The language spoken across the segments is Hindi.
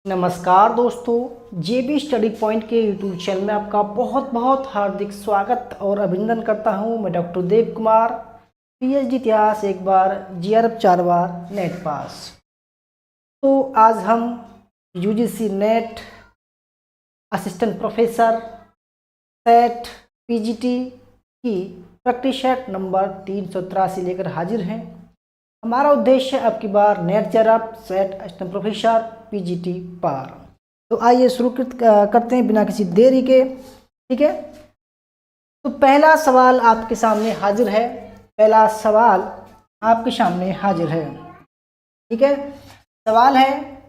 नमस्कार दोस्तों, जेबी स्टडी पॉइंट के यूट्यूब चैनल में आपका बहुत बहुत हार्दिक स्वागत और अभिनंदन करता हूं। मैं डॉक्टर देव कुमार, पीएचडी इतिहास एक बार, जीआरएफ 4 बार, नेट पास। तो आज हम UGC NET, assistant professor, SET, PGT की प्रैक्टिस सेट नंबर 383 लेकर हाजिर हैं। हमारा उद्देश्य अब की बार NET, JRF, SET, assistant professor, PGT पार। तो आइए शुरू करते हैं बिना किसी देरी के। ठीक है, तो पहला सवाल आपके सामने हाजिर है। ठीक है, सवाल है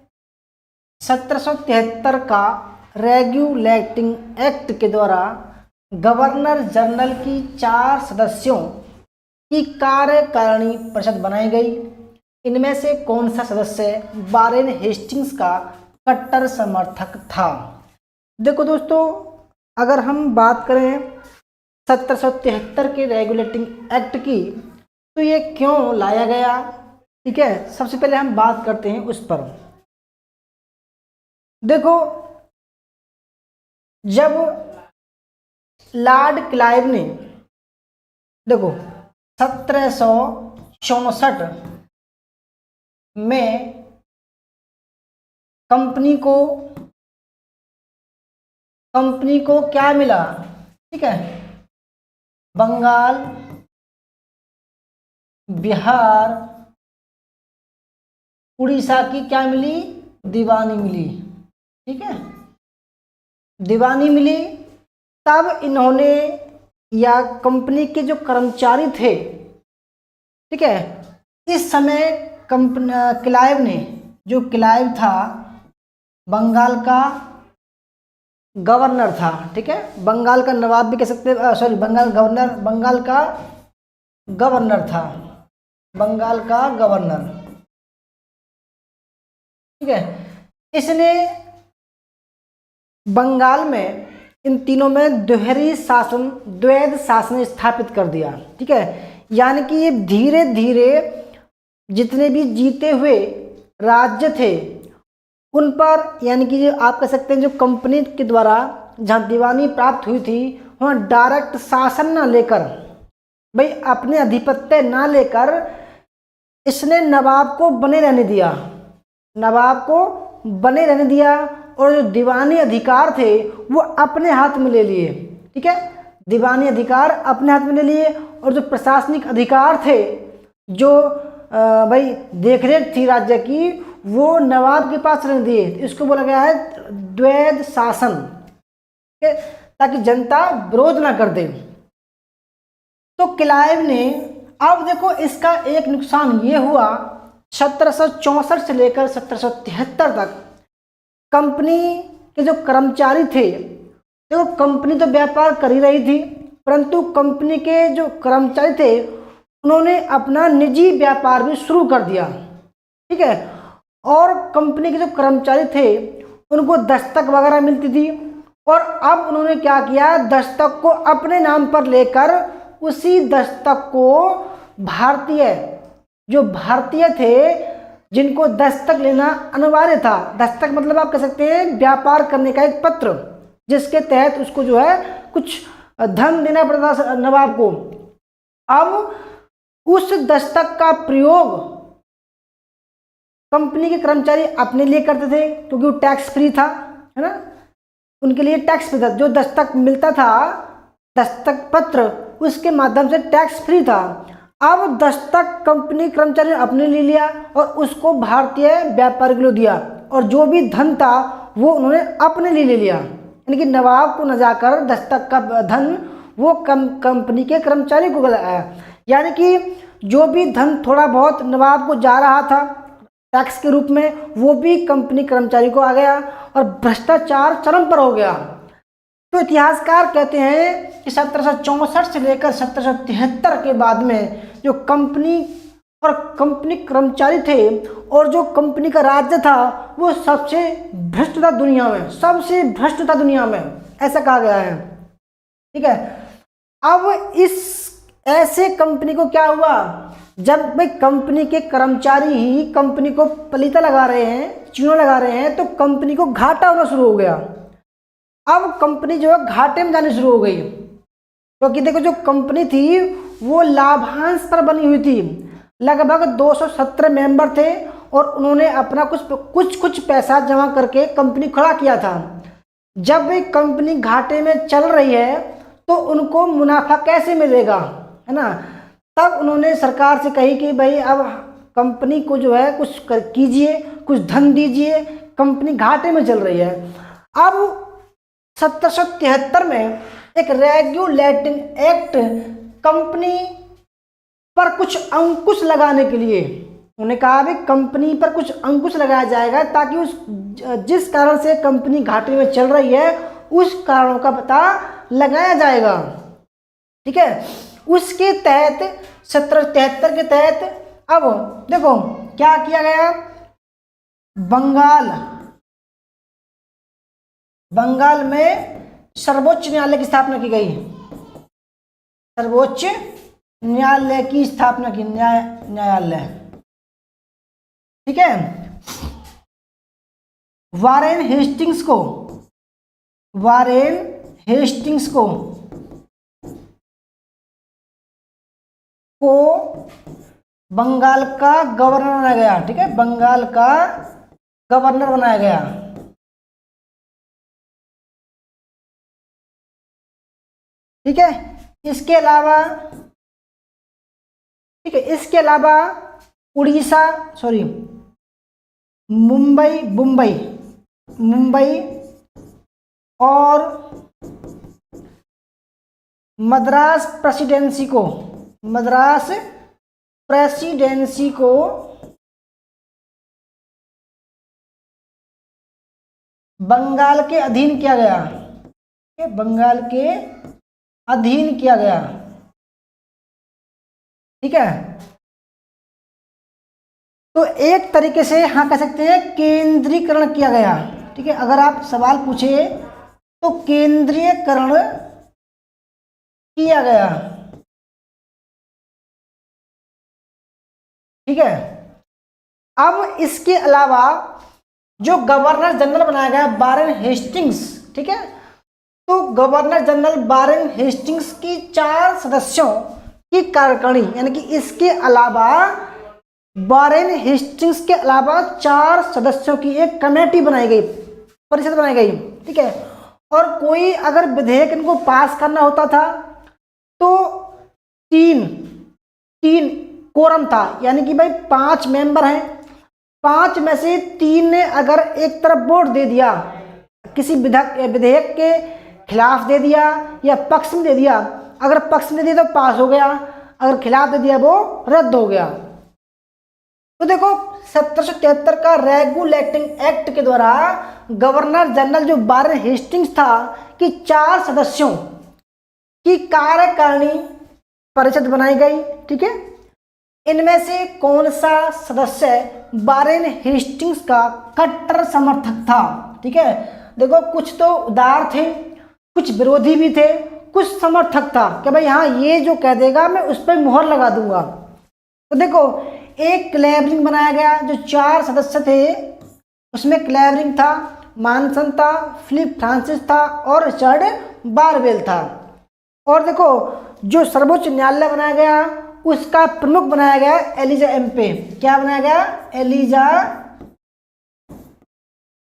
1773 का रेगुलेटिंग एक्ट के द्वारा गवर्नर जनरल की 4 सदस्यों की कार्यकारिणी परिषद बनाई गई। इनमें से कौन सा सदस्य वारेन हेस्टिंग्स का कट्टर समर्थक था? देखो दोस्तों, अगर हम बात करें 1773 के रेगुलेटिंग एक्ट की, तो ये क्यों लाया गया? ठीक है, सबसे पहले हम बात करते हैं उस पर। देखो, जब लॉर्ड क्लाइव ने 1764 में कंपनी को क्या मिला? ठीक है, बंगाल, बिहार, उड़ीसा की क्या मिली? दीवानी मिली। ठीक है, दीवानी मिली। तब इन्होंने या कंपनी के जो कर्मचारी थे, ठीक है, इस समय क्लाइव ने, जो क्लाइव था बंगाल का गवर्नर था। ठीक है, बंगाल का नवाब भी कह सकते हैं, सॉरी, बंगाल का गवर्नर था, बंगाल का गवर्नर। ठीक है, इसने बंगाल में इन तीनों में द्वैध शासन स्थापित कर दिया। ठीक है, यानी कि ये धीरे धीरे जितने भी जीते हुए राज्य थे उन पर, यानी कि जो आप कह सकते हैं जो कंपनी के द्वारा जहाँ दीवानी प्राप्त हुई थी, वहाँ डायरेक्ट शासन ना लेकर, भाई अपने आधिपत्य ना लेकर, इसने नवाब को बने रहने दिया और जो दीवानी अधिकार थे वो अपने हाथ में ले लिए। ठीक है, दीवानी अधिकार अपने हाथ में ले लिए और जो प्रशासनिक अधिकार थे, जो भाई देखरेख थी राज्य की, वो नवाब के पास रहने दिए। इसको बोला गया है द्वैध शासन, ताकि जनता विरोध ना कर दे। तो क्लाइव ने, अब देखो इसका एक नुकसान ये हुआ, 1764 से लेकर 1773 तक कंपनी के जो कर्मचारी थे, देखो कंपनी तो व्यापार कर ही रही थी, परंतु कंपनी के जो कर्मचारी थे उन्होंने अपना निजी व्यापार भी शुरू कर दिया। ठीक है, और कंपनी के जो कर्मचारी थे उनको दस्तक वगैरह मिलती थी, और अब उन्होंने क्या किया, दस्तक को अपने नाम पर लेकर उसी दस्तक को भारतीय थे जिनको दस्तक लेना अनिवार्य था। दस्तक मतलब आप कह सकते हैं व्यापार करने का एक पत्र, जिसके तहत उसको जो है कुछ धन देना पड़ता था नवाब को। अब उस दस्तक का प्रयोग कंपनी के कर्मचारी अपने लिए करते थे, क्योंकि वो टैक्स फ्री था, है ना, उनके लिए टैक्स फ्री था। जो दस्तक मिलता था, दस्तक पत्र, उसके माध्यम से टैक्स फ्री था। अब दस्तक कंपनी कर्मचारी ने अपने लिए लिया और उसको भारतीय व्यापारी को दिया, और जो भी धन था वो उन्होंने अपने लिए ले लिया, यानी कि नवाब को न जाकर दस्तक का धन वो कंपनी के कर्मचारी को गया। यानी कि जो भी धन थोड़ा बहुत नवाब को जा रहा था टैक्स के रूप में, वो भी कंपनी कर्मचारी को आ गया, और भ्रष्टाचार चरम पर हो गया। तो इतिहासकार कहते हैं कि 1764 से लेकर 1773 के बाद में जो कंपनी और कंपनी कर्मचारी थे और जो कंपनी का राज्य था, वो सबसे भ्रष्ट था दुनिया में, ऐसा कहा गया है। ठीक है, अब इस ऐसे कंपनी को क्या हुआ, जब भाई कंपनी के कर्मचारी ही कंपनी को पलीता लगा रहे हैं, चूना लगा रहे हैं, तो कंपनी को घाटा होना शुरू हो गया। अब कंपनी जो है घाटे में जानी शुरू हो गई, क्योंकि देखो जो कंपनी थी वो लाभांश पर बनी हुई थी। लगभग 217 मेंबर थे और उन्होंने अपना कुछ पैसा जमा करके कंपनी खड़ा किया था। जब भी कंपनी घाटे में चल रही है तो उनको मुनाफा कैसे मिलेगा, है ना। तब उन्होंने सरकार से कही कि भाई अब कंपनी को जो है कुछ कीजिए, कुछ धन दीजिए, कंपनी घाटे में चल रही है। अब 1773 में एक रेगुलेटिंग एक्ट कंपनी पर कुछ अंकुश लगाने के लिए उन्होंने कहा भी कंपनी पर कुछ अंकुश लगाया जाएगा, ताकि उस जिस कारण से कंपनी घाटे में चल रही है उस कारणों का पता लगाया जाएगा। ठीक है, उसके तहत 1773 के तहत अब देखो क्या किया गया। बंगाल में सर्वोच्च न्यायालय की स्थापना की गई। सर्वोच्च न्यायालय की स्थापना की, न्यायालय। ठीक है, वारेन हेस्टिंग्स को बंगाल का गवर्नर बनाया गया। ठीक है, बंगाल का गवर्नर बनाया गया। ठीक है, इसके अलावा उड़ीसा मुंबई और मद्रास प्रेसिडेंसी को बंगाल के अधीन किया गया। बंगाल के अधीन किया गया। ठीक है, तो एक तरीके से हाँ कह सकते हैं केंद्रीकरण किया गया। ठीक है, अगर आप सवाल पूछे तो केंद्रीयकरण किया गया। ठीक है, अब इसके अलावा जो गवर्नर जनरल बनाया गया वारेन हेस्टिंग्स। ठीक है, तो गवर्नर जनरल वारेन हेस्टिंग्स की 4 सदस्यों की कार्यकारिणी, यानी कि इसके अलावा वारेन हेस्टिंग्स के अलावा 4 सदस्यों की एक कमेटी बनाई गई, परिषद बनाई गई। ठीक है, और कोई अगर विधेयक इनको पास करना होता था तो तीन कोरम था, यानी कि भाई 5 मेंबर हैं, 5 में से 3 ने अगर एक तरफ वोट दे दिया, किसी विधेयक के खिलाफ दे दिया या पक्ष में दे दिया, अगर पक्ष में दे दिया तो पास हो गया, अगर खिलाफ दे दिया वो रद्द हो गया। तो देखो 1773 का रेगुलेटिंग एक्ट के द्वारा गवर्नर जनरल जो वारेन हेस्टिंग्स था कि 4 सदस्यों की कार्यकारिणी परिषद बनाई गई। ठीक है, इनमें से कौन सा सदस्य वारेन हेस्टिंग्स का कट्टर समर्थक था। ठीक है, देखो कुछ तो उदार थे, कुछ विरोधी भी थे, कुछ समर्थक था कि भाई हाँ ये जो कह देगा मैं उस पर मुहर लगा दूंगा। तो देखो एक क्लेवरिंग बनाया गया, जो 4 सदस्य थे उसमें क्लेवरिंग था, मानसन था, फिलिप फ्रांसिस था और रिचर्ड बारवेल था। और देखो जो सर्वोच्च न्यायालय बनाया गया उसका प्रमुख बनाया गया एलिजा एम्पे। क्या बनाया गया? एलिजा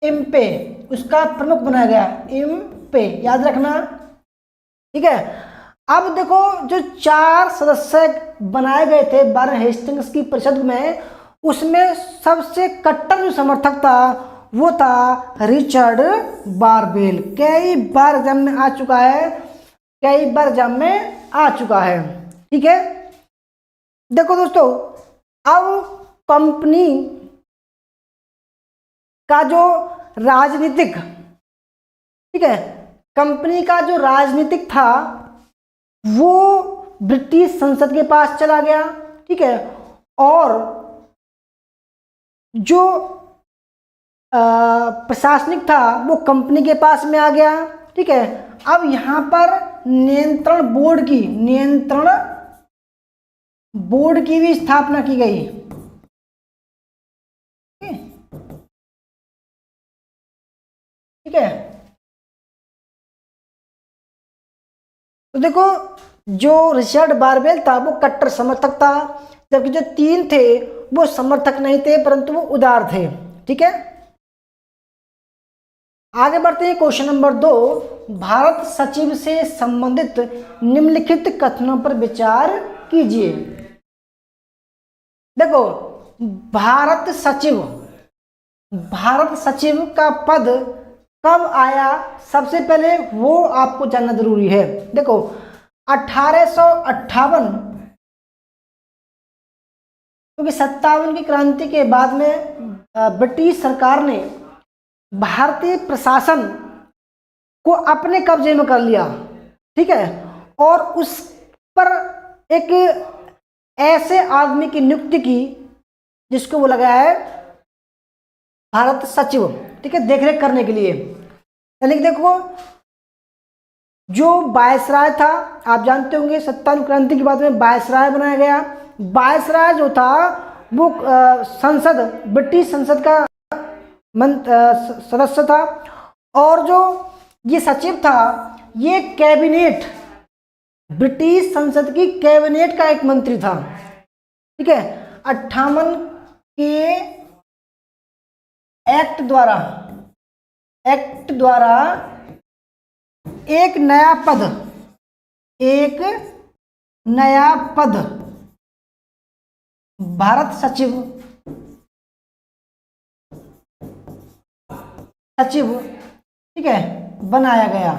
एम्पे उसका प्रमुख बनाया गया, एम्पे, याद रखना। ठीक है, अब देखो जो 4 सदस्य बनाए गए थे वारेन हेस्टिंग्स की परिषद में, उसमें सबसे कट्टर जो समर्थक था वो था रिचर्ड बारवेल। कई बार एग्जाम में आ चुका है, कई बार एग्जाम में आ चुका है। ठीक है, देखो दोस्तों अब कंपनी का जो राजनीतिक, ठीक है, कंपनी का जो राजनीतिक था वो ब्रिटिश संसद के पास चला गया। ठीक है, और जो प्रशासनिक था वो कंपनी के पास में आ गया। ठीक है, अब यहाँ पर नियंत्रण बोर्ड की भी स्थापना की गई। ठीक है, तो देखो जो रिचर्ड बारवेल था वो कट्टर समर्थक था, जबकि जो 3 थे वो समर्थक नहीं थे परंतु वो उदार थे। ठीक है, आगे बढ़ते हैं क्वेश्चन नंबर 2। भारत सचिव से संबंधित निम्नलिखित कथनों पर विचार कीजिए। देखो भारत सचिव का पद कब आया, सबसे पहले वो आपको जानना जरूरी है। देखो 1858, क्योंकि 57 की क्रांति के बाद में ब्रिटिश सरकार ने भारतीय प्रशासन को अपने कब्जे में कर लिया। ठीक है, और उस पर एक ऐसे आदमी की नियुक्ति की जिसको वो लगाया है भारत सचिव। ठीक है, देखरेख करने के लिए। यानी कि देखो जो वायसराय था, आप जानते होंगे 57 क्रांति के बाद में वायसराय बनाया गया। वायसराय जो था वो संसद, ब्रिटिश संसद का सदस्य था, और जो ये सचिव था ये कैबिनेट, ब्रिटिश संसद की कैबिनेट का एक मंत्री था। ठीक है, 58 के एक्ट द्वारा एक नया पद भारत सचिव ठीक है बनाया गया।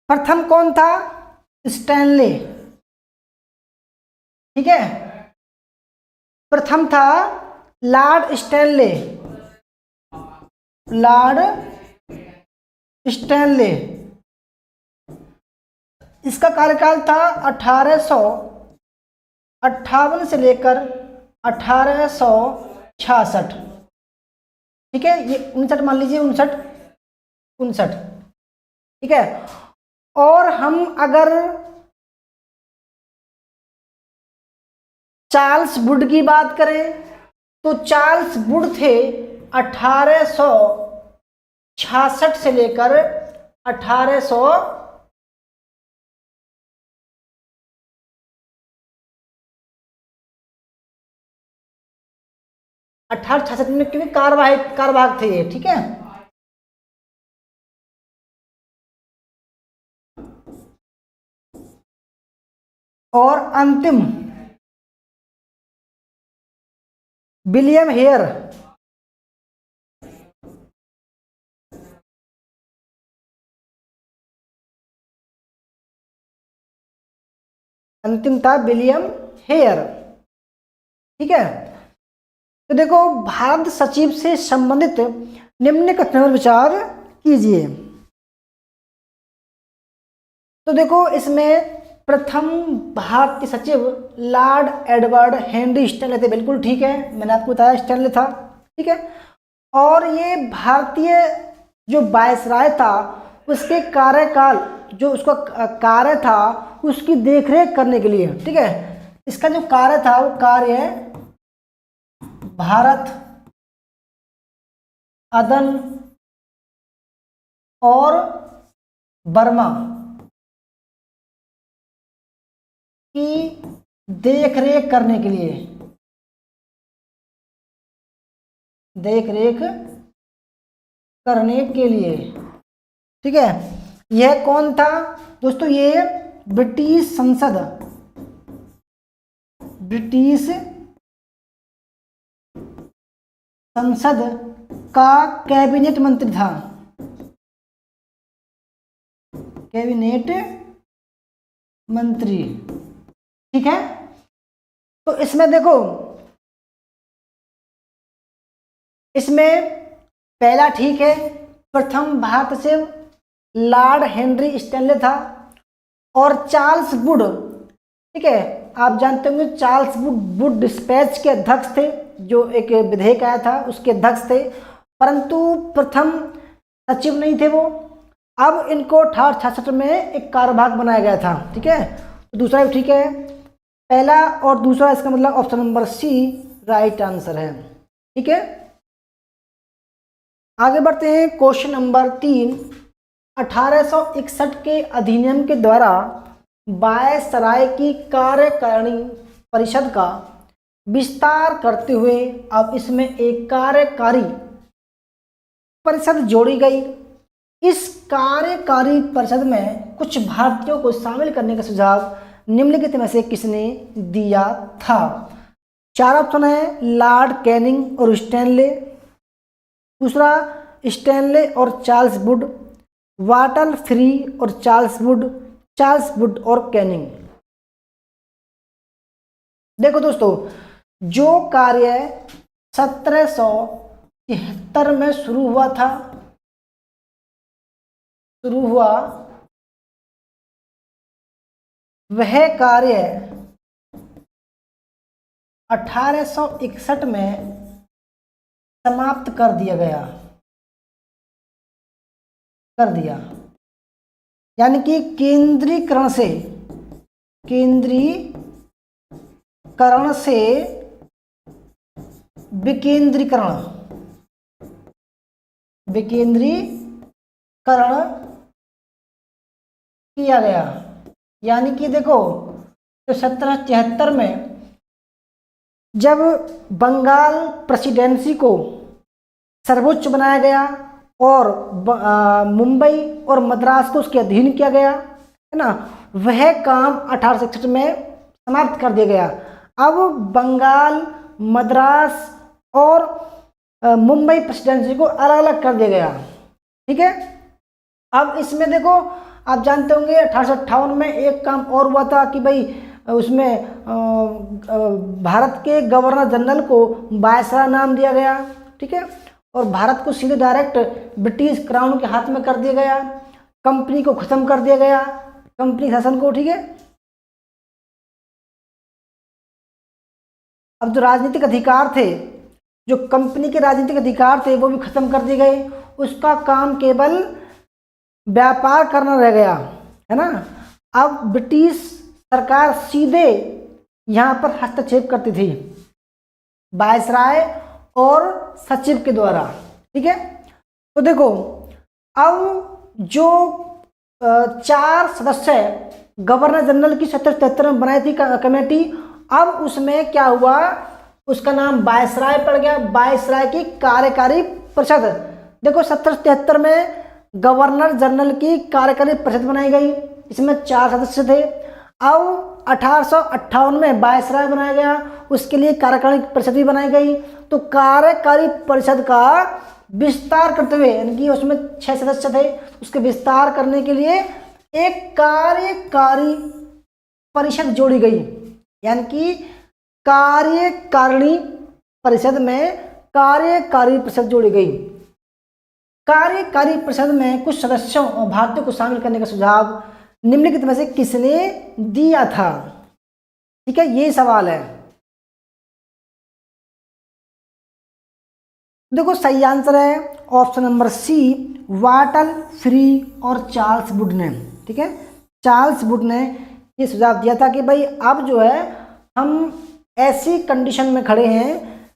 प्रथम कौन था? स्टैनले। ठीक है, प्रथम था लॉर्ड स्टैनले। इसका कार्यकाल था 1858 से लेकर 1866। ठीक है, ये 59 मान लीजिए, 59। ठीक है, और हम अगर चार्ल्स वुड की बात करें तो चार्ल्स वुड थे 1866 से लेकर 1866 में, क्योंकि कार्यवाहक थे ये। ठीक है, और अंतिम विलियम हेयर। अंतिम था विलियम हेयर। ठीक है, तो देखो भारत सचिव से संबंधित निम्न कथनों पर विचार कीजिए। तो देखो इसमें प्रथम भारतीय सचिव लॉर्ड एडवर्ड हेनरी स्टैनले थे। बिल्कुल ठीक है, मैंने आपको बताया स्टैनले था। ठीक है, और ये भारतीय जो वायसराय था उसके कार्यकाल, जो उसका कार्य था उसकी देखरेख करने के लिए। ठीक है, इसका जो कार्य था वो कार्य भारत, अदन और बर्मा की देखरेख करने के लिए, ठीक है, यह कौन था दोस्तों? ये ब्रिटिश संसद का कैबिनेट मंत्री था। कैबिनेट मंत्री। ठीक है, तो इसमें देखो, इसमें पहला ठीक है, प्रथम भारत से लॉर्ड हेनरी स्टैनले था, और चार्ल्स वुड। ठीक है, आप जानते होंगे चार्ल्स वुड डिस्पैच के अध्यक्ष थे, जो एक विधेयक आया था उसके अध्यक्ष थे, परंतु प्रथम सचिव नहीं थे वो। अब इनको 1866 में एक कार्यवाहक बनाया गया था। ठीक है, तो दूसरा भी ठीक है। पहला और दूसरा, इसका मतलब option number C right answer है। ठीक है, आगे बढ़ते हैं। क्वेश्चन नंबर 3, 1861 के अधिनियम के द्वारा वायसराय की कार्यकारिणी परिषद का विस्तार करते हुए अब इसमें एक कार्यकारी परिषद जोड़ी गई। इस कार्यकारी परिषद में कुछ भारतीयों को शामिल करने का सुझाव निम्नलिखित में से किसने दिया था? 4 ऑप्शन है, लॉर्ड कैनिंग और स्टैनले, दूसरा स्टैनले और चार्ल्स वुड, वाटल फ्री और चार्ल्स वुड और कैनिंग। देखो दोस्तों, जो कार्य 1773 में शुरू हुआ वह कार्य 1861 में समाप्त कर दिया। यानी कि केंद्रीकरण से विकेंद्रीकरण किया गया। यानी कि देखो, तो 1773 में जब बंगाल प्रेसिडेंसी को सर्वोच्च बनाया गया और मुंबई और मद्रास को उसके अधीन किया गया, है ना, वह काम 1861 में समाप्त कर दिया गया। अब बंगाल, मद्रास और मुंबई प्रेसिडेंसी को अलग अलग कर दिया गया। ठीक है, अब इसमें देखो, आप जानते होंगे 1858 में एक काम और हुआ था कि भाई उसमें भारत के गवर्नर जनरल को वायसराय नाम दिया गया। ठीक है, और भारत को सीधे डायरेक्ट ब्रिटिश क्राउन के हाथ में कर दिया गया, कंपनी को खत्म कर दिया गया, कंपनी शासन को। ठीक है, अब जो राजनीतिक अधिकार थे, जो कंपनी के राजनीतिक अधिकार थे, वो भी खत्म कर दिए गए। उसका काम केवल व्यापार करना रह गया, है ना। अब ब्रिटिश सरकार सीधे यहाँ पर हस्तक्षेप करती थी वायसराय और सचिव के द्वारा। ठीक है, तो देखो, अब जो 4 सदस्य गवर्नर जनरल की 1773 में बनाई थी कमेटी, अब उसमें क्या हुआ, उसका नाम वायसराय पड़ गया, वायसराय की कार्यकारी परिषद। देखो, 1773 में गवर्नर जनरल की कार्यकारी परिषद बनाई गई, इसमें 4 सदस्य थे। अब 1858 में वायसराय बनाया गया, उसके लिए कार्यकारी परिषद भी बनाई गई। तो कार्यकारी परिषद का विस्तार करते हुए, यानी कि उसमें 6 सदस्य थे, उसके विस्तार करने के लिए एक कार्यकारी परिषद जोड़ी गई। यानी कि कार्यकारिणी परिषद में कार्यकारी परिषद जोड़ी गई। कार्यकारी परिषद में कुछ सदस्यों और भारतीयों को शामिल करने का सुझाव निम्नलिखित में से किसने दिया था? ठीक है, ये सवाल है। देखो, सही आंसर है ऑप्शन नंबर सी, वाटल फ्री और चार्ल्स वुड ने। ठीक है, चार्ल्स वुड ने ये सुझाव दिया था कि भाई अब जो है हम ऐसी कंडीशन में खड़े हैं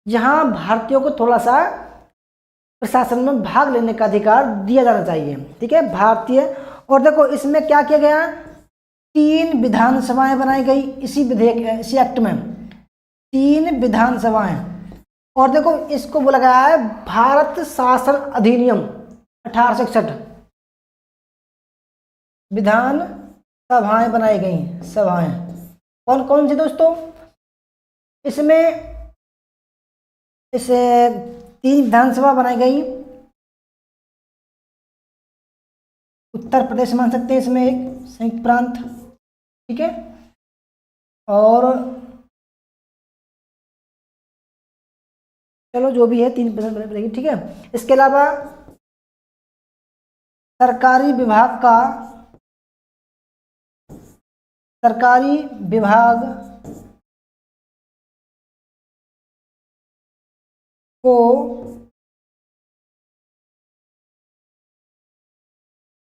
जहां भारतीयों को थोड़ा सा प्रशासन में भाग लेने का अधिकार दिया जाना चाहिए। ठीक है, भारतीय। और देखो, इसमें क्या किया गया, 3 विधानसभाएं बनाई गई इसी विधेयक, इसी एक्ट में 3 विधानसभाएं। और देखो, इसको बोला गया है भारत शासन अधिनियम 1861। विधान सभाएं बनाई गई, सभाएं कौन कौन सी दोस्तों? इसमें इसे 3 विधानसभा बनाई गई। उत्तर प्रदेश मान सकते हैं इसमें एक संयुक्त प्रांत। ठीक है, और चलो जो भी है 3% बनेगी। ठीक है, इसके अलावा सरकारी विभाग को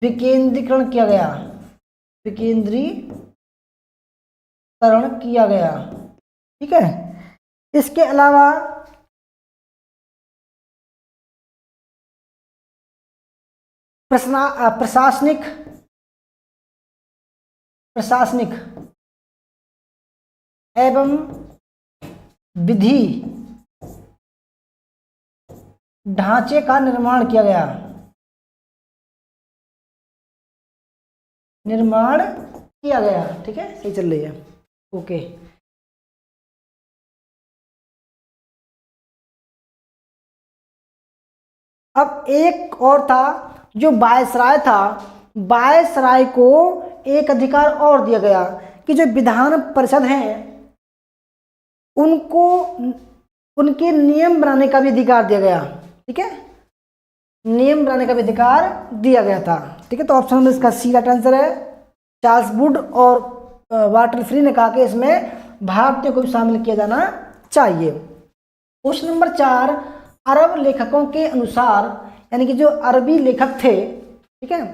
विकेंद्रीकरण किया गया, विकेंद्रीकरण किया गया। ठीक है, इसके अलावा प्रशासनिक एवं विधि ढांचे का निर्माण किया गया। ठीक है, सही चल रही है। ओके, अब एक और था जो वायसराय था। वायसराय को एक अधिकार और दिया गया कि जो विधान परिषद हैं उनको उनके नियम बनाने का भी अधिकार दिया गया। ठीक है, नियम बनाने का भी अधिकार दिया गया था। ठीक है, तो ऑप्शन में इसका सी राइट आंसर है। चार्ल्स वुड और वाटर फ्री ने कहा कि इसमें भारतीयों को भी शामिल किया जाना चाहिए। क्वेश्चन नंबर 4, अरब लेखकों के अनुसार, यानी कि जो अरबी लेखक थे, ठीक है,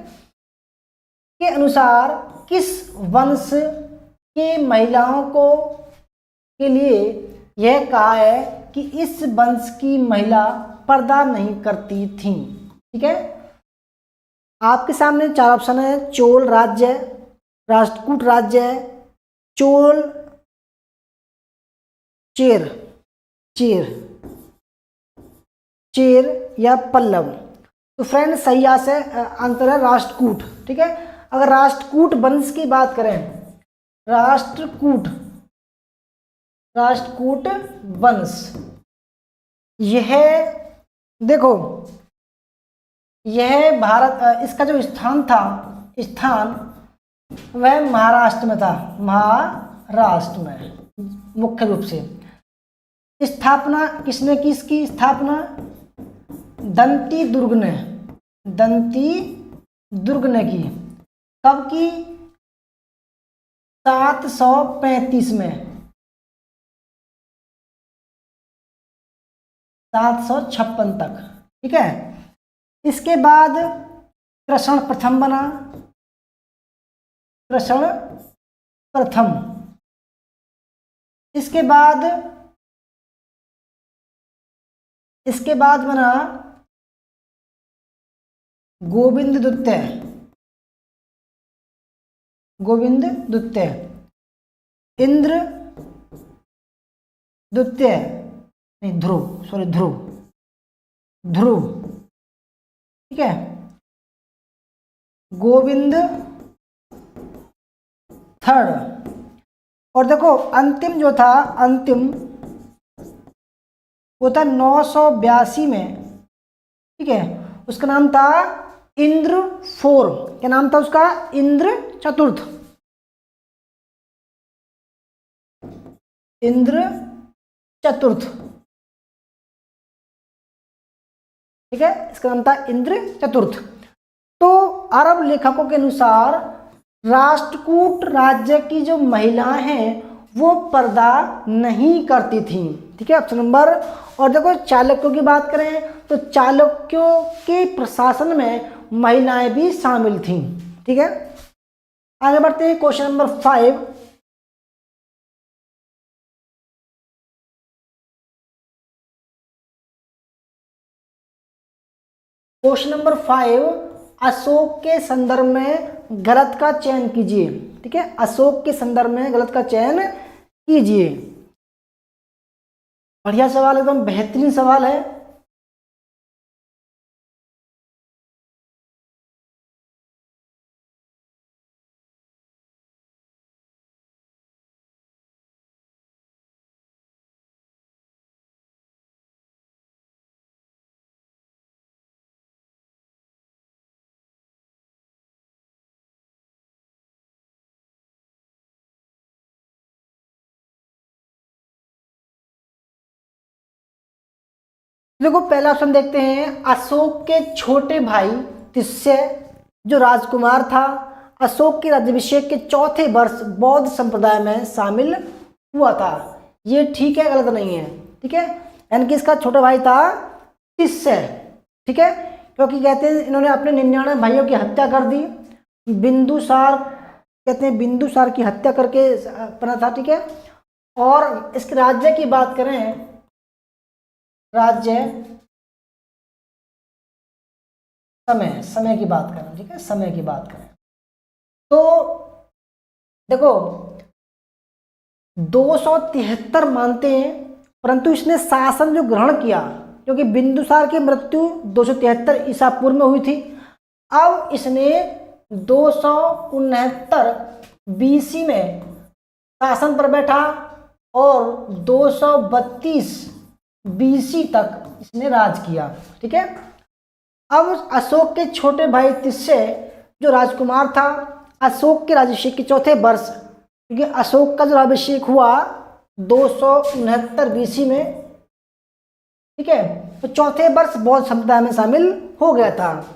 के अनुसार किस वंश के महिलाओं को के लिए यह कहा है कि इस वंश की महिला पर्दा नहीं करती थी। ठीक है, आपके सामने 4 ऑप्शन है। चोल राज्य, राष्ट्रकूट राज्य, चोल, चेर या पल्लव। तो फ्रेंड सही आंसर है राष्ट्रकूट। ठीक है, अगर राष्ट्रकूट वंश की बात करें, राष्ट्रकूट वंश, यह देखो, यह भारत, इसका जो स्थान वह महाराष्ट्र में था। महाराष्ट्र में मुख्य रूप से। स्थापना किसने की? इसकी स्थापना दंती दुर्ग ने की। कब की? 735 में, 756 तक। ठीक है, इसके बाद कृष्ण प्रथम बना। इसके बाद बना गोविंद द्वितीय, इंद्र द्वितीय, नहीं ध्रुव। ठीक है, गोविंद थर्ड। और देखो अंतिम जो था, वो था 982 में। ठीक है, उसका नाम था इंद्र 4। क्या नाम था उसका? इंद्र चतुर्थ। ठीक है, इसका नाम था इंद्र चतुर्थ। तो अरब लेखकों के अनुसार राष्ट्रकूट राज्य की जो महिलाएं हैं वो पर्दा नहीं करती थी। ठीक है, ऑप्शन नंबर। और देखो चालुक्यों की बात करें तो चालुक्यों के प्रशासन में महिलाएं भी शामिल थीं। ठीक है, आगे बढ़ते हैं। क्वेश्चन नंबर 5, अशोक के संदर्भ में गलत का चयन कीजिए। ठीक है, अशोक के संदर्भ में गलत का चयन कीजिए। बढ़िया सवाल, एकदम बेहतरीन सवाल है। देखो पहला ऑप्शन देखते हैं। अशोक के छोटे भाई तिस्य जो राजकुमार था, अशोक के राज्याभिषेक के चौथे वर्ष बौद्ध संप्रदाय में शामिल हुआ था। ये ठीक है, गलत नहीं है। ठीक है, यानी कि इसका छोटा भाई था तिस्य। ठीक है, क्योंकि कहते हैं इन्होंने अपने 99 भाइयों की हत्या कर दी। बिंदुसार कहते हैं बिंदुसार की हत्या करके बना था, ठीक है। और इसके राज्य की बात करें, राज्य समय की बात करें, ठीक है, समय की बात करें तो देखो 273 मानते हैं, परंतु इसने शासन जो ग्रहण किया, क्योंकि बिंदुसार की मृत्यु 273 ईसा पूर्व में हुई थी, अब इसने 269 बीसी में शासन पर बैठा और 232 बीसी तक इसने राज किया, ठीक है। अब अशोक के छोटे भाई तिस्से जो राजकुमार था, अशोक के राज्याभिषेक के चौथे वर्ष, क्योंकि अशोक का जो अभिषेक हुआ 269 बीसी में, ठीक है, तो चौथे वर्ष बौद्ध संप्रदाय में शामिल हो गया था।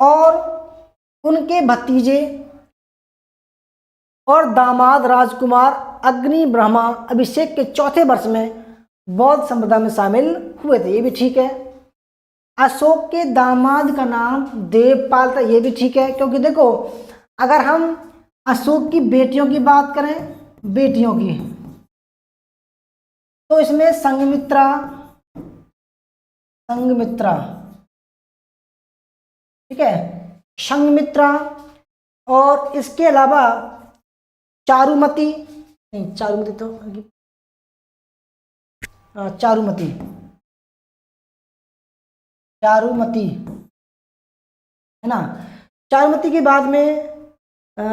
और उनके भतीजे और दामाद राजकुमार अग्नि ब्रह्मा अभिषेक के चौथे वर्ष में बौद्ध संप्रदाय में शामिल हुए थे, ये भी ठीक है। अशोक के दामाद का नाम देवपाल था, ये भी ठीक है, क्योंकि देखो अगर हम अशोक की बेटियों की बात करें, बेटियों की, तो इसमें संघमित्रा, ठीक है, संघमित्रा, और इसके अलावा चारुमती, नहीं चारुमती तो चारुमती है ना। चारुमती के बाद में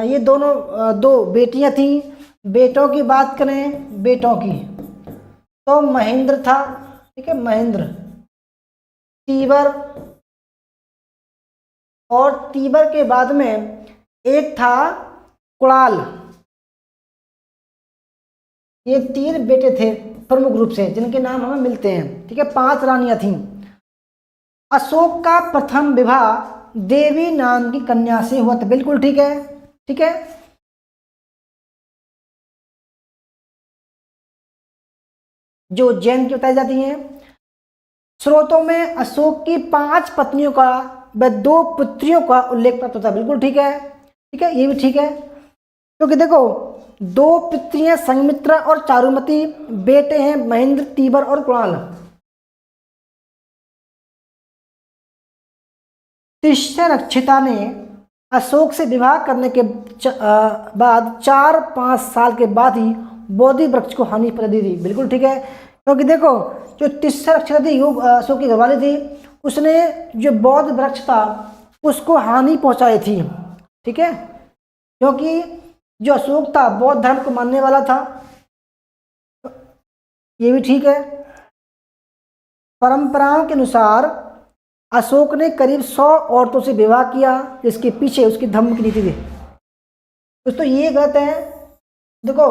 ये दोनों दो बेटियां थी। बेटों की बात करें, बेटों की, तो महेंद्र था, ठीक है, महेंद्र, तीबर, और तीबर के बाद में एक था कुणाल। ये 3 बेटे थे प्रमुख रूप से, जिनके नाम हमें मिलते हैं, ठीक है। 5 रानियां थीं। अशोक का प्रथम विवाह देवी नाम की कन्या से हुआ था, बिल्कुल ठीक है, ठीक है। जो जैन की बताई जाती हैं। स्रोतों में अशोक की 5 पत्नियों का व 2 पुत्रियों का उल्लेख प्राप्त होता है, बिल्कुल ठीक है, ठीक है, ये भी ठीक है, क्योंकि देखो 2 पुत्रियां संघमित्रा और चारुमती, बेटे हैं महेंद्र, तीबर और कुणाल। तिष्यरक्षिता ने अशोक से विवाह करने के बाद 4-5 साल के बाद ही बोधि वृक्ष को हानि पहुंचाई थी, बिल्कुल ठीक है, क्योंकि देखो जो तिष्यरक्षिता थी, अशोक की घरवाली थी, उसने जो बौद्ध वृक्ष था उसको हानि पहुंचाई थी, ठीक है, क्योंकि जो अशोक था बौद्ध धर्म को मानने वाला था, ये भी ठीक है। परंपराओं के अनुसार अशोक ने करीब 100 औरतों से विवाह किया, जिसके पीछे उसकी धर्म की नीति थी। दोस्तों ये गलत है। देखो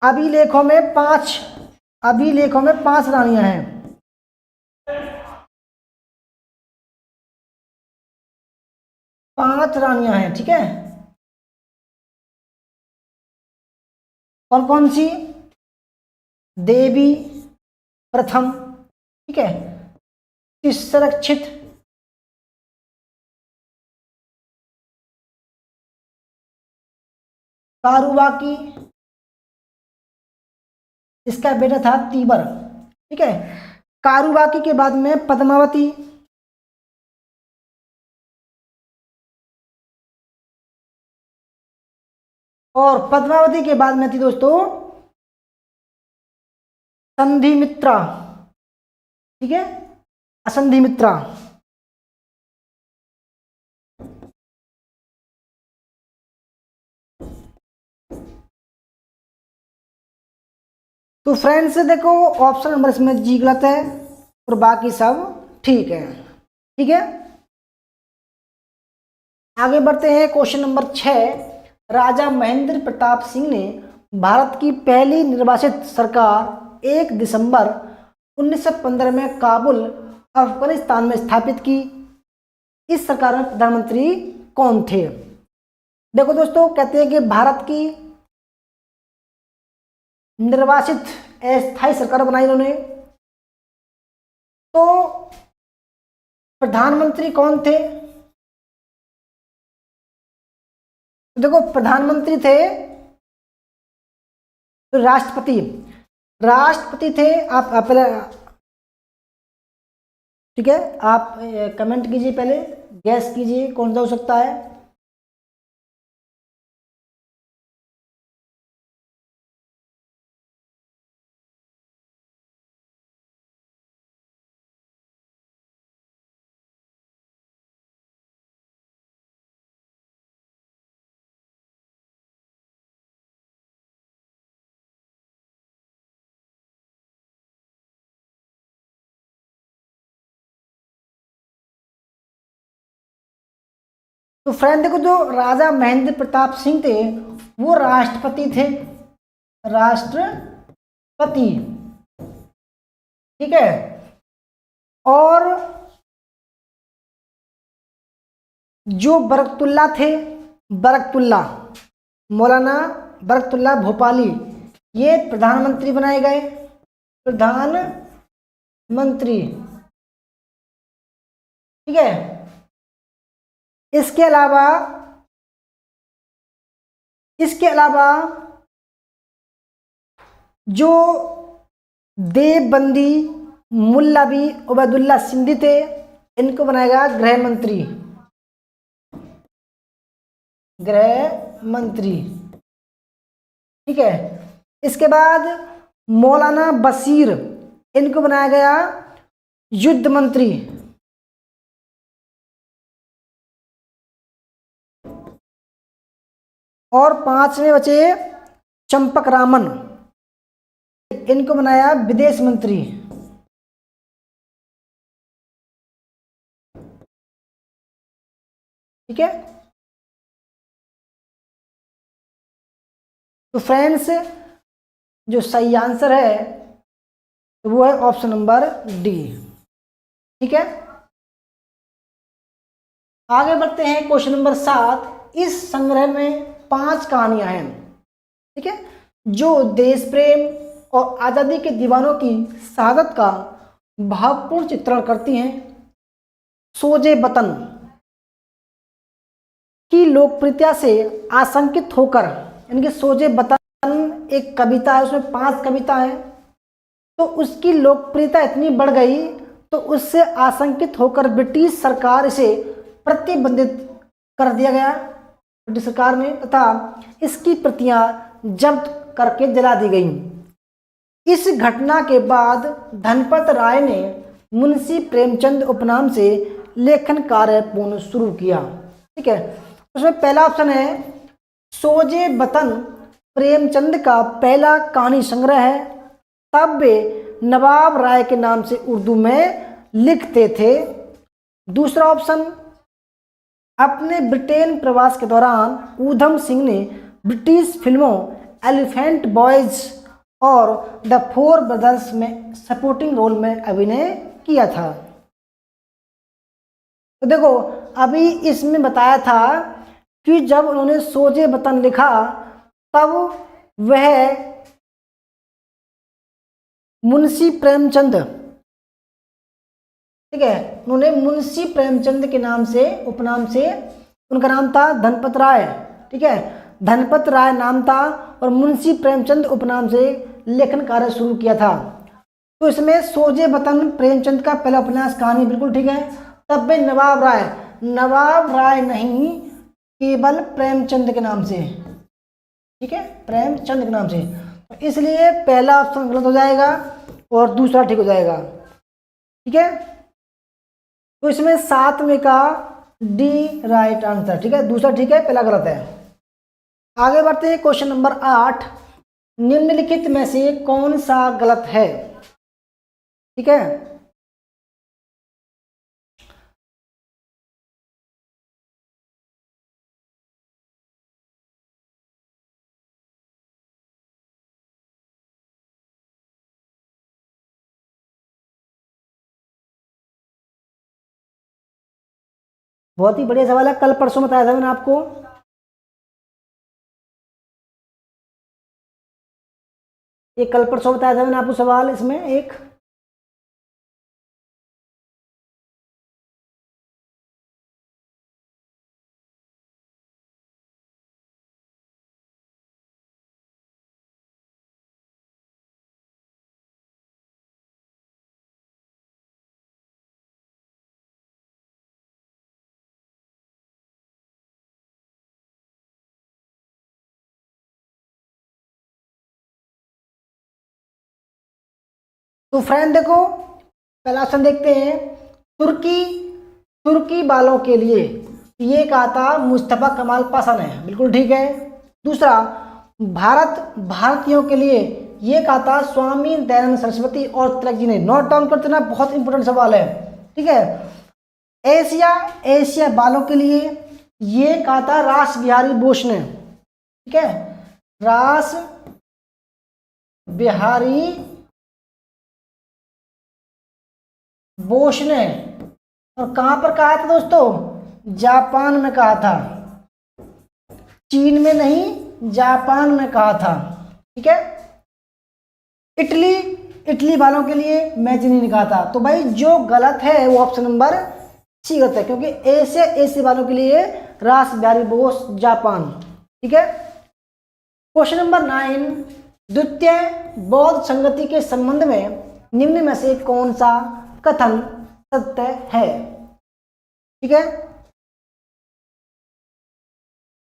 अभिलेखों में 5 रानियां हैं, 5 रानियां हैं, ठीक है। कौन कौन सी? देवी प्रथम, ठीक है, तिष्यरक्षित, कारुबाकी, इसका बेटा था तीबर, ठीक है। कारुबाकी के बाद में पद्मावती, और पद्मावती के बाद में थी दोस्तों संधिमित्रा, ठीक है, असंधिमित्रा। तो फ्रेंड्स देखो ऑप्शन नंबर इसमें जी गलत है और बाकी सब ठीक है, ठीक है। आगे बढ़ते हैं, क्वेश्चन नंबर 6। राजा महेंद्र प्रताप सिंह ने भारत की पहली निर्वासित सरकार 1 दिसंबर 1915 में काबुल अफगानिस्तान में स्थापित की। इस सरकार में प्रधानमंत्री कौन थे? देखो दोस्तों कहते हैं कि भारत की निर्वासित अस्थायी सरकार बनाई इन्होंने, तो प्रधानमंत्री कौन थे? तो देखो प्रधानमंत्री थे तो राष्ट्रपति, राष्ट्रपति थे आप पहले, ठीक है, आप कमेंट कीजिए, पहले गैस कीजिए कौन सा हो सकता है। तो फ्रेंड देखो, जो राजा महेंद्र प्रताप सिंह थे वो राष्ट्रपति थे, राष्ट्रपति, ठीक है। और जो बरकतुल्ला थे, बरकतुल्ला, मौलाना बरकतुल्ला भोपाली, ये प्रधानमंत्री बनाए गए, प्रधानमंत्री, ठीक है। इसके अलावा जो देवबंदी मुल्लाबी उबैदुल्ला सिंधी थे, इनको बनाया गया गृह मंत्री, गृह मंत्री, ठीक है। इसके बाद मौलाना बशीर, इनको बनाया गया युद्ध मंत्री, और 5वें बचे चंपक रामन, इनको बनाया विदेश मंत्री, ठीक है। तो फ्रेंड्स जो सही आंसर है वो है ऑप्शन नंबर डी, ठीक है। आगे बढ़ते हैं क्वेश्चन नंबर 7। इस संग्रह में 5 कहानियां हैं, ठीक है, जो देश प्रेम और आज़ादी के दीवानों की शहादत का भावपूर्ण चित्रण करती हैं। सोजे वतन की लोकप्रियता से आशंकित होकर, इनके सोजे वतन एक कविता है, उसमें 5 कविता है, तो उसकी लोकप्रियता इतनी बढ़ गई तो उससे आशंकित होकर ब्रिटिश सरकार इसे प्रतिबंधित कर दिया गया, ब्रिटिश सरकार ने, तथा इसकी प्रतियां जब्त करके जला दी गई। इस घटना के बाद धनपत राय ने मुंशी प्रेमचंद उपनाम से लेखन कार्य पुनः शुरू किया, ठीक है। उसमें पहला ऑप्शन है सोजे वतन प्रेमचंद का पहला कहानी संग्रह है, तब वे नवाब राय के नाम से उर्दू में लिखते थे। दूसरा ऑप्शन, अपने ब्रिटेन प्रवास के दौरान ऊधम सिंह ने ब्रिटिश फिल्मों एलिफेंट बॉयज और द 4 ब्रदर्स में सपोर्टिंग रोल में अभिनय किया था। तो देखो अभी इसमें बताया था कि जब उन्होंने सोजे वतन लिखा तब वह मुंशी प्रेमचंद, ठीक है, उन्होंने मुंशी प्रेमचंद के नाम से, उपनाम से, उनका नाम था धनपत राय, ठीक है, धनपत राय नाम था, और मुंशी प्रेमचंद उपनाम से लेखन कार्य शुरू किया था। तो इसमें सोजे वतन प्रेमचंद का पहला उपन्यास कहानी, बिल्कुल ठीक है। तब वे नवाब राय नहीं, केवल प्रेमचंद के नाम से, ठीक है, प्रेमचंद के नाम से, तो इसलिए पहला ऑप्शन गलत हो जाएगा और दूसरा ठीक हो जाएगा, ठीक है। तो इसमें 7 में का डी राइट आंसर, ठीक है, दूसरा ठीक है, पहला गलत है। आगे बढ़ते हैं क्वेश्चन नंबर 8। निम्नलिखित में से कौन सा गलत है, ठीक है। बहुत ही बढ़िया सवाल है, कल परसों बताया था मैंने आपको। ये कल परसों बताया था मैंने आपको सवाल, इसमें एक तो फ्रेंड देखो पहला ऑप्शन देखते हैं, तुर्की वालों के लिए ये कहा था मुस्तफा कमाल पासा ने, बिल्कुल ठीक है। दूसरा, भारतीयों के लिए ये कहा था स्वामी दयानंद सरस्वती और तिलक जी ने। नोट डाउन करते ना, बहुत इंपॉर्टेंट सवाल है, ठीक है। एशिया वालों के लिए ये कहा था रास बिहारी बोस ने, ठीक है, रास बिहारी बोस ने। और कहां पर कहा था दोस्तों? जापान में कहा था, चीन में नहीं, जापान में कहा था, ठीक है। इटली वालों के लिए मैजिनी ने कहा था। तो भाई जो गलत है वो ऑप्शन नंबर सी गलत है, क्योंकि एशिया वालों के लिए रास बिहारी बोस जापान, ठीक है। क्वेश्चन नंबर 9, द्वितीय बौद्ध संगति के संबंध में निम्न में से कौन सा कथन सत्य है? ठीक है,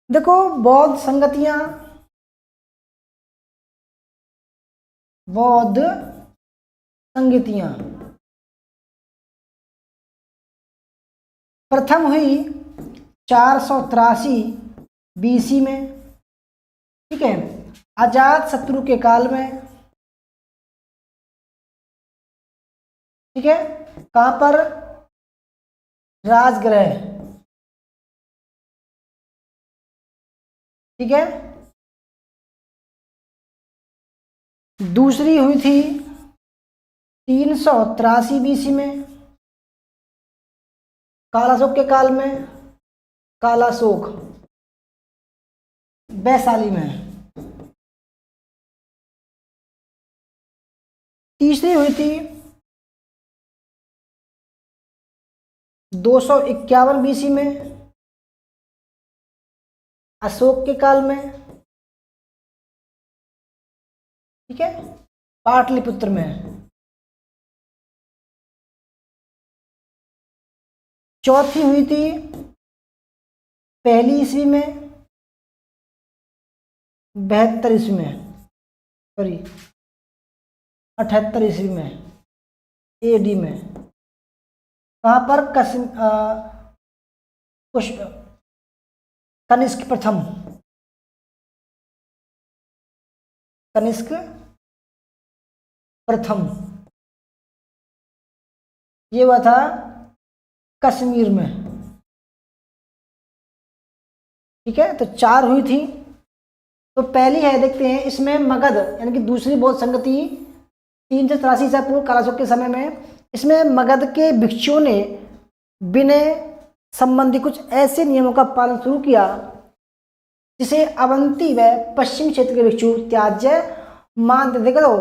देखो बौद्ध संगतियां, प्रथम हुई 483 BC में, ठीक है, अजात शत्रु के काल में, ठीक है। कहां पर? राजगृह, ठीक है। दूसरी हुई थी 383 BC में, कालाशोक के काल में, कालाशोक वैशाली में। तीसरी हुई थी 251 BC में, अशोक के काल में, ठीक है, पाटलिपुत्र में। चौथी हुई थी 1 ईस्वी में, 72 ईस्वी में, सॉरी 78 ईस्वी में, AD में। कहां पर? कनिष्क प्रथम, कनिष्क प्रथम, ये हुआ था कश्मीर में, ठीक है। तो 4 हुई थी। तो पहली है, देखते हैं इसमें मगध यानी कि दूसरी बौद्ध संगति 383 ईसा पूर्व कालाशोक के समय में, इसमें मगध के भिक्षुओं ने विनय संबंधी कुछ ऐसे नियमों का पालन शुरू किया जिसे अवंती व पश्चिम क्षेत्र के भिक्षु त्याज्य मानते थे। देखो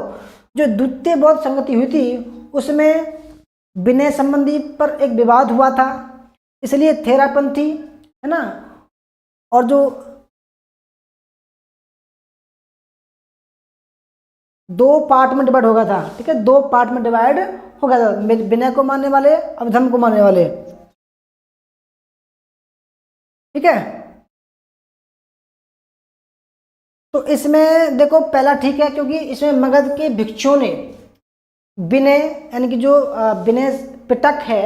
जो द्वितीय बौद्ध संगति हुई थी उसमें विनय संबंधी पर एक विवाद हुआ था, इसलिए थेरापंथी, है ना, और जो 2 पार्ट में डिवाइड हो गया था, ठीक है, 2 पार्ट में डिवाइड हो गया था, विनय को मानने वाले और धर्म को मानने वाले, ठीक है। तो इसमें देखो पहला ठीक है, क्योंकि इसमें मगध के भिक्षुओं ने विनय यानी कि जो विनय पिटक है,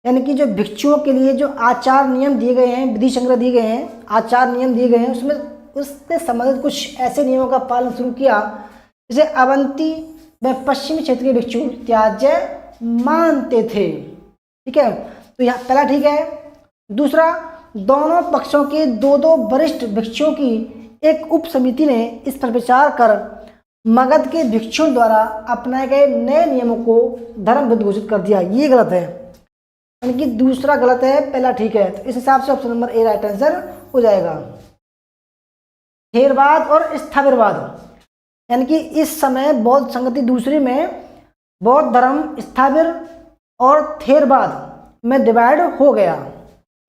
यानी कि जो भिक्षुओं के लिए जो आचार नियम दिए गए हैं, विधि संग्रह दिए गए हैं, आचार नियम दिए गए हैं, उसमें उससे संबंधित कुछ ऐसे नियमों का पालन शुरू किया जिसे अवंती व पश्चिमी क्षेत्र के भिक्षु त्याज्य मानते थे, ठीक है। तो यहाँ पहला ठीक है। दूसरा, दोनों पक्षों के 2-2 वरिष्ठ भिक्षुओं की एक उप समिति ने इस पर विचार कर मगध के भिक्षुओं द्वारा अपनाए गए नए नियमों को धर्म विरुद्ध घोषित कर दिया। ये गलत है, यानी कि दूसरा गलत है, पहला ठीक है। तो इस हिसाब से option number A right answer हो जाएगा। थेरवाद और स्थाविरवाद, यानी कि इस समय बौद्ध संगति दूसरी में बौद्ध धर्म स्थाविर और थेरवाद में डिवाइड हो गया,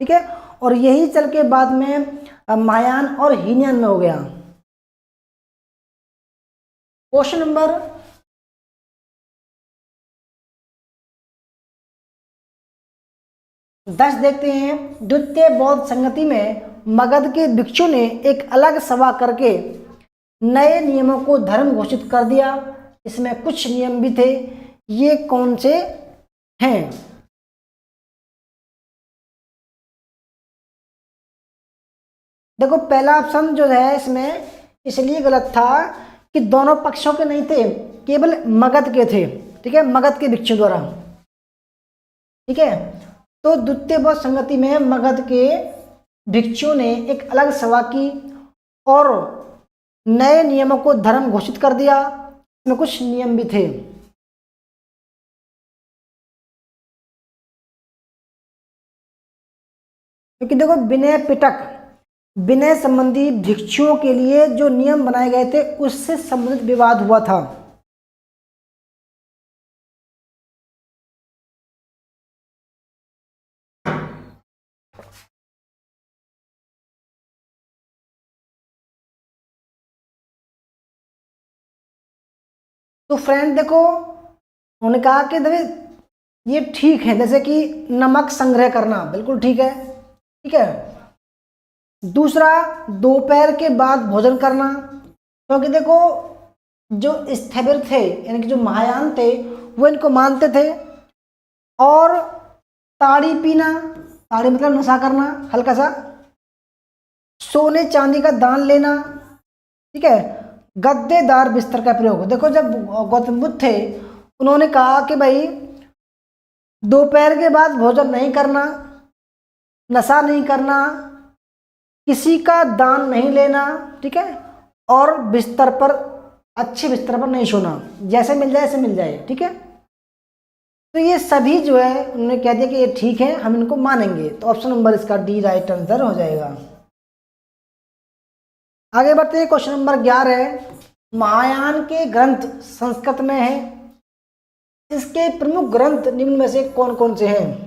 ठीक है, और यही चल के बाद में महायान और हीनयान में हो गया। क्वेश्चन नंबर 10 देखते हैं। द्वितीय बौद्ध संगति में मगध के भिक्षु ने एक अलग सभा करके नए नियमों को धर्म घोषित कर दिया। इसमें कुछ नियम भी थे। ये कौन से हैं? देखो पहला ऑप्शन जो है इसमें इसलिए गलत था कि दोनों पक्षों के नहीं थे, केवल मगध के थे। ठीक है, मगध के भिक्षु द्वारा। ठीक है, तो द्वितीय बौद्ध संगति में मगध के भिक्षुओं ने एक अलग सभा की और नए नियमों को धर्म घोषित कर दिया। इसमें कुछ नियम भी थे। क्योंकि देखो विनय पिटक, विनय संबंधी भिक्षुओं के लिए जो नियम बनाए गए थे उससे संबंधित विवाद हुआ था। तो फ्रेंड देखो, उन्होंने कहा कि देखिए ये ठीक है, जैसे कि नमक संग्रह करना बिल्कुल ठीक है। ठीक है, दूसरा दोपहर के बाद भोजन करना, क्योंकि देखो जो स्थविर थे यानी कि जो महायान थे वो इनको मानते थे। और ताड़ी पीना, ताड़ी मतलब नशा करना हल्का सा, सोने चांदी का दान लेना। ठीक है, गद्देदार बिस्तर का प्रयोग। देखो जब गौतम बुद्ध थे उन्होंने कहा कि भाई दोपहर के बाद भोजन नहीं करना, नशा नहीं करना, किसी का दान नहीं लेना। ठीक है, और बिस्तर पर, अच्छे बिस्तर पर नहीं सोना, जैसे मिल जाए ऐसे मिल जाए। ठीक है, तो ये सभी जो है उन्होंने कह दिया कि ये ठीक है, हम इनको मानेंगे। तो ऑप्शन नंबर इसका डी राइट आंसर हो जाएगा। आगे बढ़ते हैं, क्वेश्चन नंबर 11। महायान के ग्रंथ संस्कृत में है, इसके प्रमुख ग्रंथ निम्न में से कौन कौन से हैं?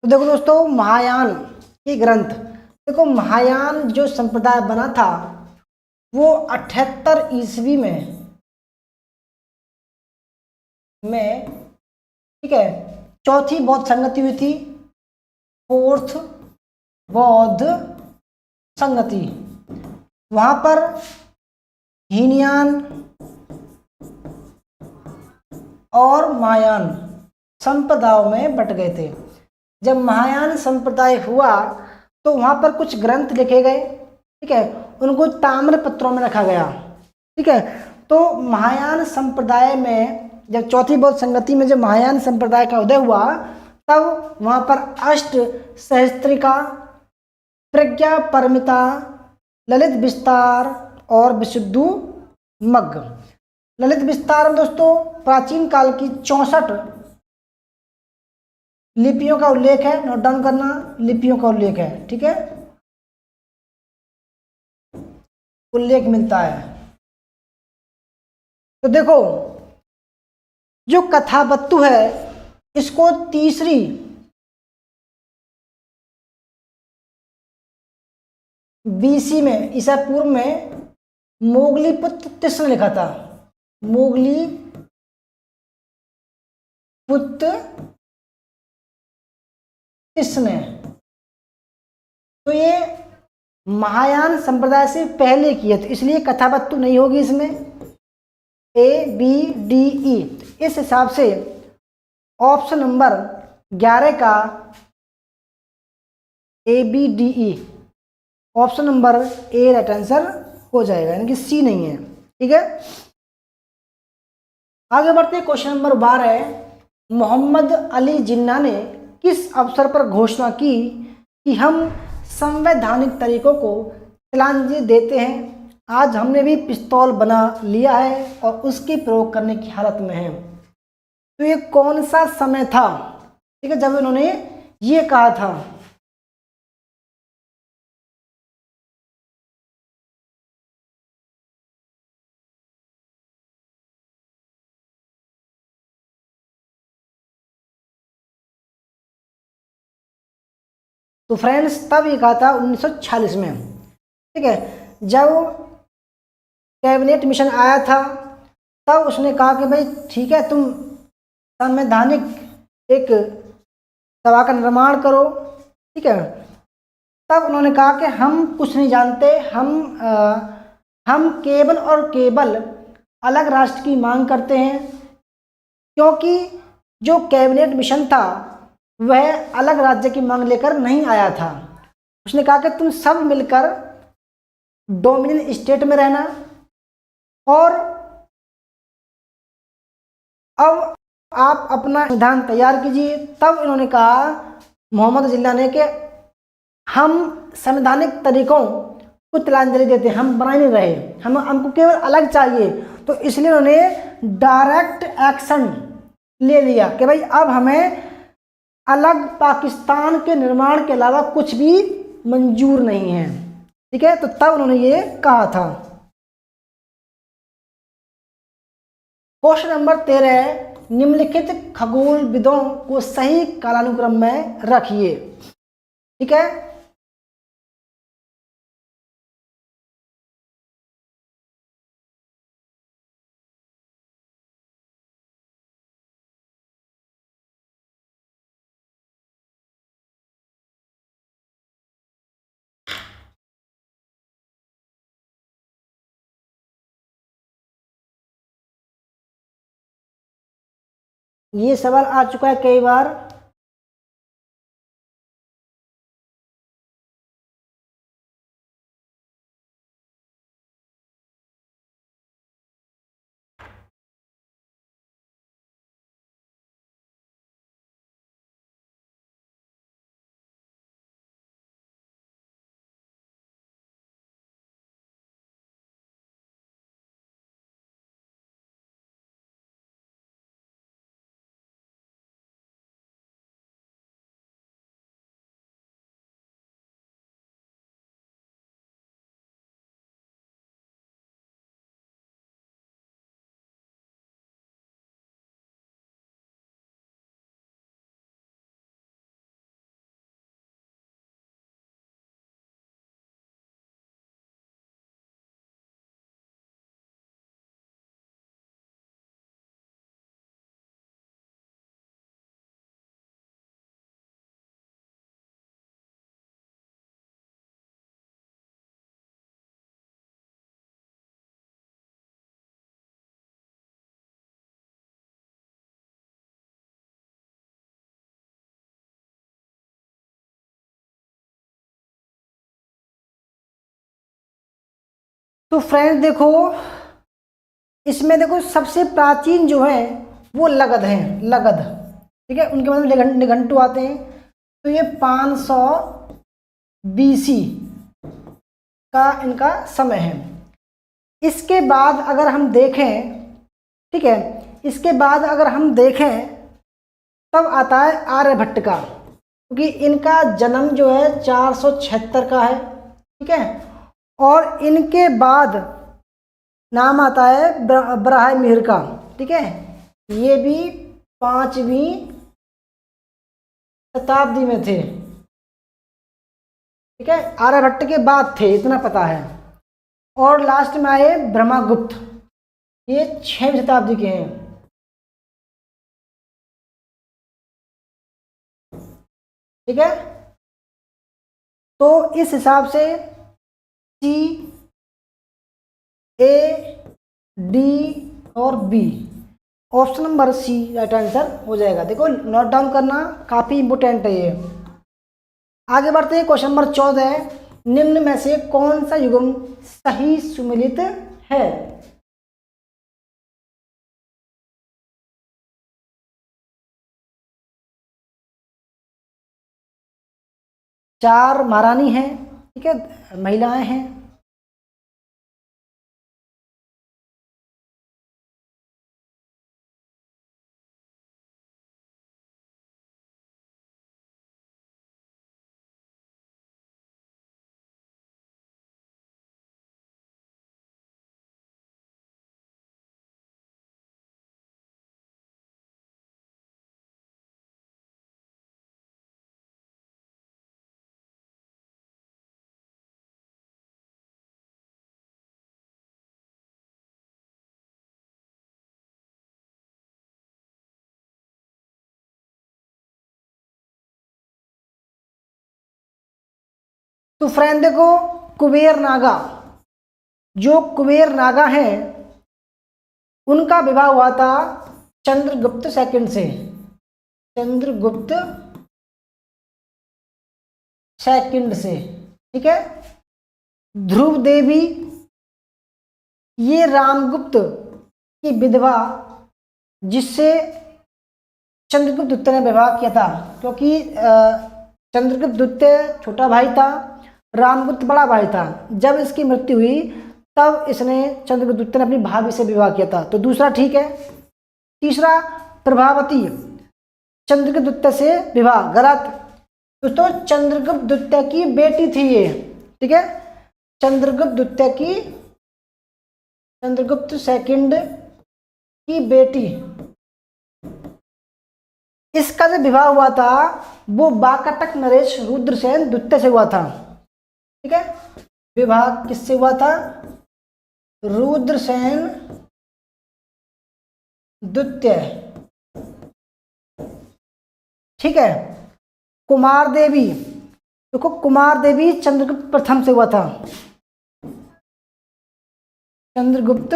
तो देखो दोस्तों, महायान के ग्रंथ, देखो महायान जो संप्रदाय बना था वो 78 ईस्वी में ठीक है चौथी बौद्ध संगति हुई थी, फोर्थ बौद्ध संगति। वहां पर हीनयान और महायान संप्रदायों में बट गए थे। जब महायान संप्रदाय हुआ तो वहां पर कुछ ग्रंथ लिखे गए। ठीक है, उनको ताम्र पत्रों में रखा गया। ठीक है, तो महायान संप्रदाय में जब चौथी बौद्ध संगति में जब महायान संप्रदाय का उदय हुआ तब वहां पर अष्ट सहस्त्रिका, प्रज्ञा परमिता, ललित विस्तार और विशुद्धु मग। ललित विस्तार में दोस्तों प्राचीन काल की 64 लिपियों का उल्लेख है, नोट डाउन करना, लिपियों का उल्लेख है, ठीक है, उल्लेख मिलता है। तो देखो जो कथावस्तु है इसको तीसरी बीसी में, ईसा पूर्व में मोगलीपुत्र तिस्स ने लिखा था, मोगलीपुत्र तिस्स ने। तो ये महायान संप्रदाय से पहले किए थे, इसलिए कथावस्तु नहीं होगी इसमें, ए बी डी ई। इस हिसाब से ऑप्शन नंबर 11 का A B D E, option number A right answer हो जाएगा, यानी कि सी नहीं है, ठीक है। आगे बढ़ते हैं, क्वेश्चन नंबर 12 मोहम्मद अली जिन्ना ने किस अवसर पर घोषणा की कि हम संवैधानिक तरीकों को तिलांजलि देते हैं, आज हमने भी पिस्तौल बना लिया है और उसके प्रयोग करने की हालत में हैं। तो ये कौन सा समय था, ठीक है, जब इन्होंने ये कहा था? तो फ्रेंड्स तब ये कहा था 1946 में, ठीक है, जब कैबिनेट मिशन आया था तब उसने कहा कि भाई ठीक है तुम संवैधानिक एक सभा का निर्माण करो, ठीक है। तब उन्होंने कहा कि हम कुछ नहीं जानते, हम केवल और केवल अलग राष्ट्र की मांग करते हैं, क्योंकि जो कैबिनेट मिशन था वह अलग राज्य की मांग लेकर नहीं आया था। उसने कहा कि तुम सब मिलकर डोमिनियन स्टेट में रहना, और अब आप अपना संविधान तैयार कीजिए। तब इन्होंने कहा, मोहम्मद जिन्ना ने, कि हम संवैधानिक तरीकों को तिलांजलि देते हैं, हम बना नहीं रहे, हमको केवल अलग चाहिए। तो इसलिए उन्होंने डायरेक्ट एक्शन ले लिया कि भाई अब हमें अलग पाकिस्तान के निर्माण के अलावा कुछ भी मंजूर नहीं है, ठीक है। तो तब उन्होंने ये कहा था। क्वेश्चन नंबर 13 निम्नलिखित खगोलविदों को सही कालानुक्रम में रखिए, ठीक है। ये सवाल आ चुका है कई बार। तो फ्रेंड्स देखो, इसमें देखो सबसे प्राचीन जो है वो लगध है, लगध, ठीक है, उनके मतलब निघंटु आते हैं। तो ये 500 BC का इनका समय है। इसके बाद अगर हम देखें, ठीक है, इसके बाद अगर हम देखें तब आता है आर्यभट्ट का, क्योंकि इनका जन्म जो है 476 का है, ठीक है। और इनके बाद नाम आता है बराहमिहिर का, ठीक है, ये भी 5वीं शताब्दी में थे, ठीक है, आर्यभट्ट के बाद थे, इतना पता है। और लास्ट में आए ब्रह्मगुप्त, ये 6वीं शताब्दी के हैं, ठीक है। तो इस हिसाब से सी, ए, डी और B, option number C right answer हो जाएगा। देखो नोट डाउन करना काफी इंपोर्टेंट है ये। आगे बढ़ते हैं, क्वेश्चन नंबर 14 है, निम्न में से कौन सा युग्म सही सुमेलित है? चार महारानी हैं, ठीक है, महिलाएं हैं, तो फ्रेंड देखो कुबेर नागा, जो कुबेर नागा हैं उनका विवाह हुआ था चंद्रगुप्त सेकंड से, चंद्रगुप्त सेकंड से, ठीक है। ध्रुव देवी ये रामगुप्त की विधवा, जिससे चंद्रगुप्त द्वितीय ने विवाह किया था, क्योंकि चंद्रगुप्त द्वितीय छोटा भाई था, रामगुप्त बड़ा भाई था। जब इसकी मृत्यु हुई तब इसने चंद्रगुप्त द्वितीय ने अपनी भाभी से विवाह किया था, तो दूसरा ठीक है। तीसरा प्रभावती चंद्रगुप्त द्वितीय से विवाह गलत, दोस्तों चंद्रगुप्त द्वितीय की बेटी थी ये, ठीक है, चंद्रगुप्त द्वितीय की, चंद्रगुप्त सेकंड की बेटी। इसका जो विवाह हुआ था वो वाकाटक नरेश रुद्रसेन द्वितीय से हुआ था, ठीक है। विवाह किससे हुआ था? रुद्रसेन द्वितीय, ठीक है। कुमार देवी, देखो कुमार देवी चंद्रगुप्त प्रथम से हुआ था, चंद्रगुप्त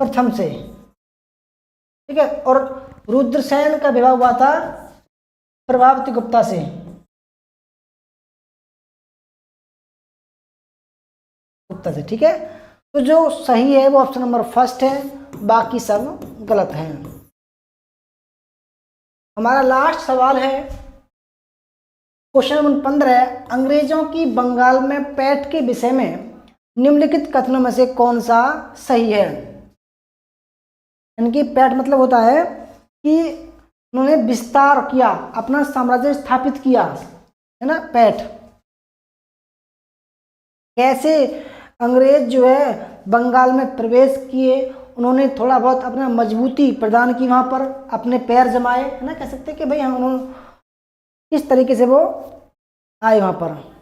प्रथम से, ठीक है। और रुद्रसेन का विवाह हुआ था प्रभावती गुप्ता से, गुप्ता से, ठीक है। तो जो सही है वो ऑप्शन नंबर फर्स्ट है, बाकी सब गलत हैं। हमारा लास्ट सवाल है क्वेश्चन नंबर 15, अंग्रेजों की बंगाल में पैठ के विषय में निम्नलिखित कथनों में से कौन सा सही है? इनकी पैठ मतलब होता है कि उन्होंने विस्तार किया, अपना साम्राज्य स्थापित किया, है ना, पैठ। कैसे अंग्रेज जो है बंगाल में प्रवेश किए, उन्होंने थोड़ा बहुत अपना मजबूती प्रदान की, वहाँ पर अपने पैर जमाए, है ना, कह सकते कि भाई हम उन्होंने किस तरीके से वो आए वहाँ पर।